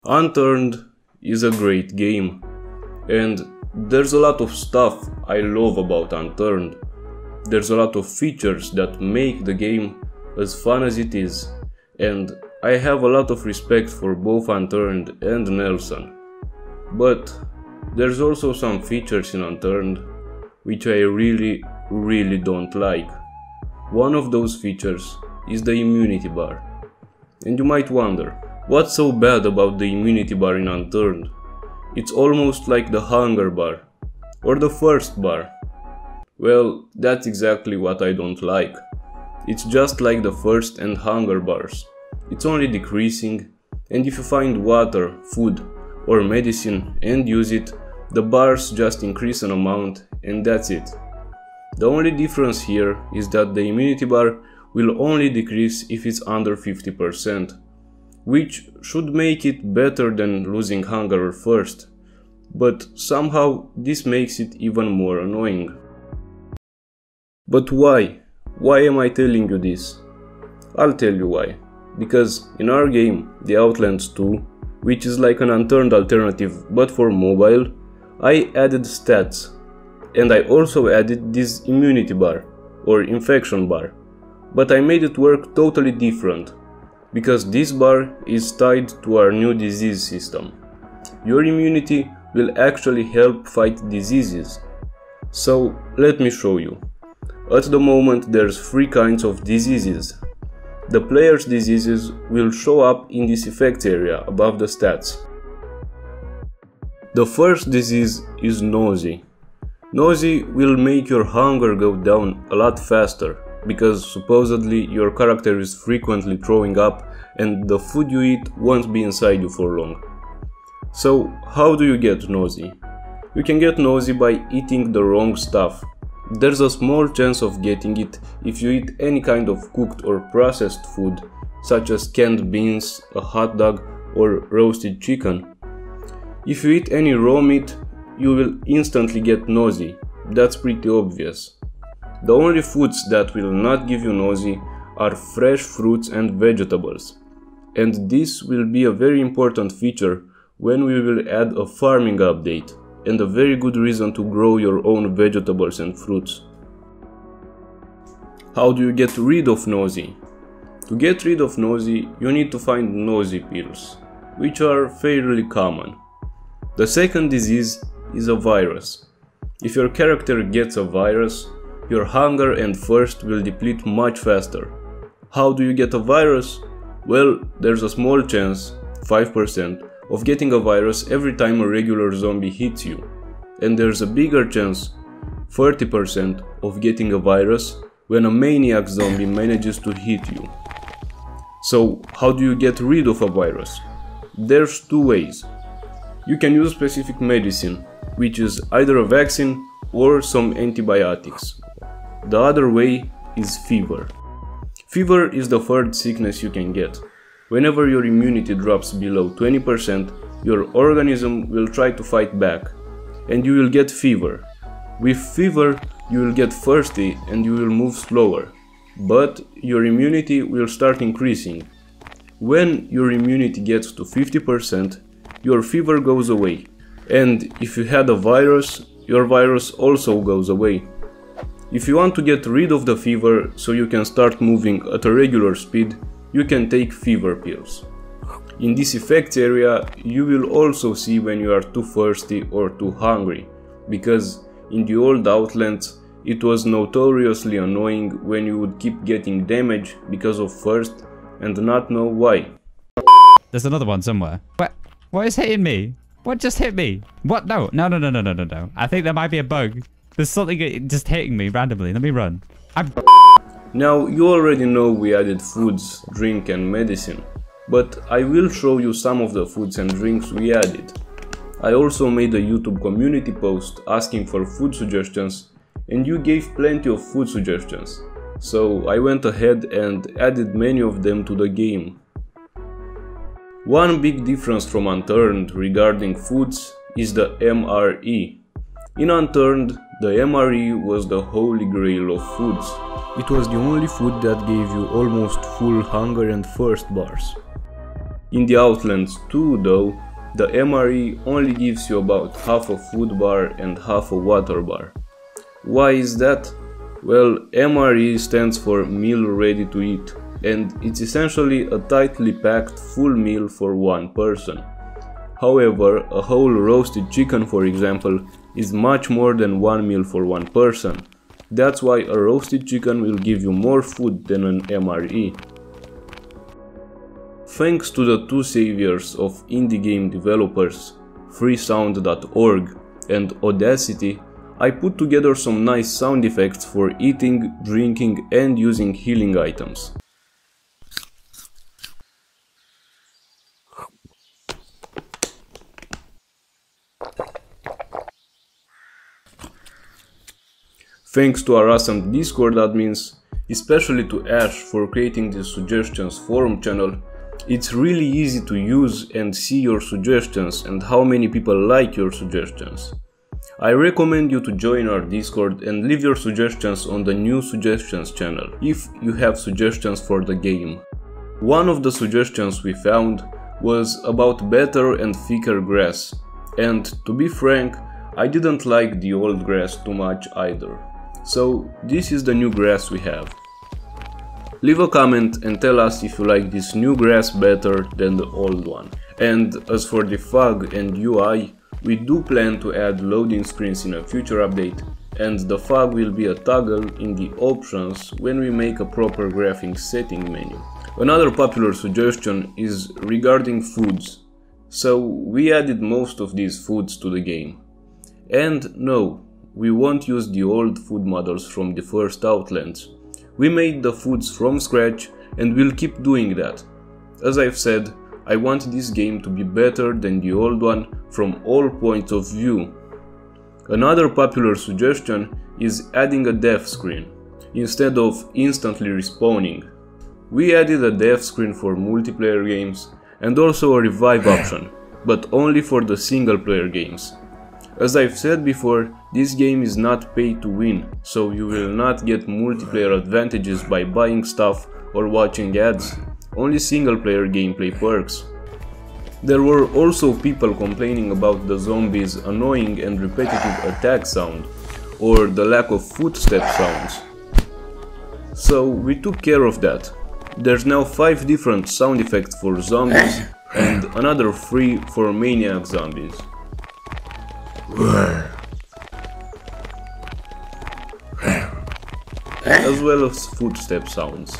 Unturned is a great game, and there's a lot of stuff I love about Unturned. There's a lot of features that make the game as fun as it is, and I have a lot of respect for both Unturned and Nelson. But there's also some features in Unturned which I really don't like. One of those features is the immunity bar. And you might wonder, what's so bad about the immunity bar in Unturned? It's almost like the hunger bar, or the thirst bar. Well, that's exactly what I don't like. It's just like the thirst and hunger bars. It's only decreasing, and if you find water, food, or medicine and use it, the bars just increase an amount and that's it. The only difference here is that the immunity bar will only decrease if it's under 50%, which should make it better than losing hunger or thirst, but somehow this makes it even more annoying. But why? Why am I telling you this? I'll tell you why. Because in our game, the Outlands 2, which is like an Unturned alternative but for mobile, I added stats. And I also added this immunity bar, or infection bar. But I made it work totally different, because this bar is tied to our new disease system. Your immunity will actually help fight diseases. So let me show you. At the moment there's 3 kinds of diseases. The player's diseases will show up in this effects area above the stats. The first disease is nausea. Nausea will make your hunger go down a lot faster, because supposedly your character is frequently throwing up and the food you eat won't be inside you for long. So how do you get nausea? You can get nausea by eating the wrong stuff. There's a small chance of getting it if you eat any kind of cooked or processed food, such as canned beans, a hot dog, or roasted chicken. If you eat any raw meat, you will instantly get nausea. That's pretty obvious. The only foods that will not give you nausea are fresh fruits and vegetables. And this will be a very important feature when we will add a farming update, and a very good reason to grow your own vegetables and fruits. How do you get rid of nausea? To get rid of nausea, you need to find nausea pills, which are fairly common. The second disease is a virus. If your character gets a virus, your hunger and thirst will deplete much faster. How do you get a virus? Well, there's a small chance, 5%, of getting a virus every time a regular zombie hits you. And there's a bigger chance, 30%, of getting a virus when a maniac zombie manages to hit you. So, how do you get rid of a virus? There's 2 ways. You can use specific medicine, which is either a vaccine or some antibiotics. The other way is fever. Fever is the third sickness you can get. Whenever your immunity drops below 20%, your organism will try to fight back, and you will get fever. With fever, you will get thirsty and you will move slower, but your immunity will start increasing. When your immunity gets to 50%, your fever goes away, and if you had a virus, your virus also goes away. If you want to get rid of the fever so you can start moving at a regular speed, you can take fever pills. In this effects area, you will also see when you are too thirsty or too hungry, because in the old Outlands, it was notoriously annoying when you would keep getting damage because of thirst and not know why. There's another one somewhere. What is hitting me? What just hit me? What? No. I think there might be a bug. There's something just hitting me randomly. Let me run. Now, you already know we added foods, drink and medicine, but I will show you some of the foods and drinks we added. I also made a YouTube community post asking for food suggestions, and you gave plenty of food suggestions, so I went ahead and added many of them to the game. One big difference from Unturned regarding foods is the MRE. In Unturned, the MRE was the holy grail of foods. It was the only food that gave you almost full hunger and thirst bars. In the Outlands 2 though, the MRE only gives you about half a food bar and half a water bar. Why is that? Well, MRE stands for meal ready to eat, and it's essentially a tightly packed full meal for one person. However, a whole roasted chicken, for example, is much more than one meal for one person. That's why a roasted chicken will give you more food than an MRE. Thanks to the two saviors of indie game developers, freesound.org and Audacity, I put together some nice sound effects for eating, drinking and using healing items. Thanks to our awesome Discord admins, especially to Ash for creating the suggestions forum channel. It's really easy to use and see your suggestions and how many people like your suggestions. I recommend you to join our Discord and leave your suggestions on the new suggestions channel if you have suggestions for the game. One of the suggestions we found was about better and thicker grass, and to be frank, I didn't like the old grass too much either. So this is the new grass we have. Leave a comment and tell us if you like this new grass better than the old one. And as for the fog and UI, we do plan to add loading screens in a future update, and the fog will be a toggle in the options when we make a proper graphics setting menu. Another popular suggestion is regarding foods. So we added most of these foods to the game. And no, we won't use the old food models from the first Outlands. We made the foods from scratch and we'll keep doing that. As I've said, I want this game to be better than the old one from all points of view. Another popular suggestion is adding a death screen, instead of instantly respawning. We added a death screen for multiplayer games and also a revive option, but only for the single player games. As I've said before, this game is not pay to win, so you will not get multiplayer advantages by buying stuff or watching ads, only single player gameplay perks. There were also people complaining about the zombies' annoying and repetitive attack sound, or the lack of footstep sounds. So we took care of that. There's now 5 different sound effects for zombies and another 3 for maniac zombies. As well as footstep sounds.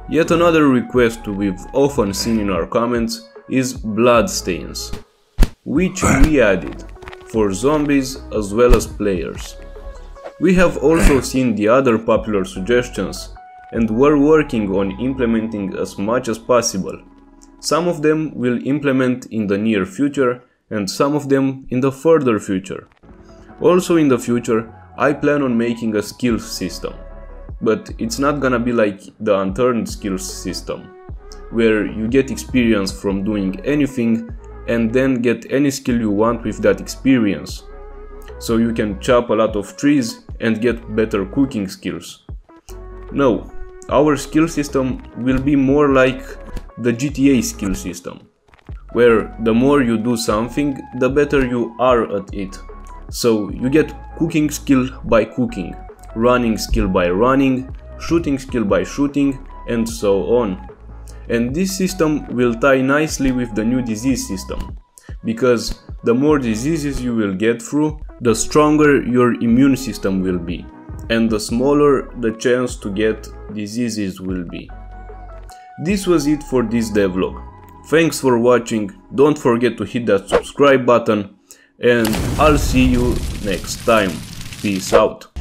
Yet another request we've often seen in our comments is blood stains, which we added for zombies as well as players. We have also seen the other popular suggestions and we're working on implementing as much as possible. Some of them we'll implement in the near future and some of them in the further future. Also in the future, I plan on making a skills system. But it's not gonna be like the Unturned skills system, where you get experience from doing anything and then get any skill you want with that experience. So you can chop a lot of trees and get better cooking skills. No, our skill system will be more like the GTA skill system, where the more you do something, the better you are at it. So you get cooking skill by cooking, running skill by running, shooting skill by shooting, and so on. And this system will tie nicely with the new disease system, because the more diseases you will get through, the stronger your immune system will be, and the smaller the chance to get diseases will be. This was it for this devlog. Thanks for watching, don't forget to hit that subscribe button, and I'll see you next time. Peace out.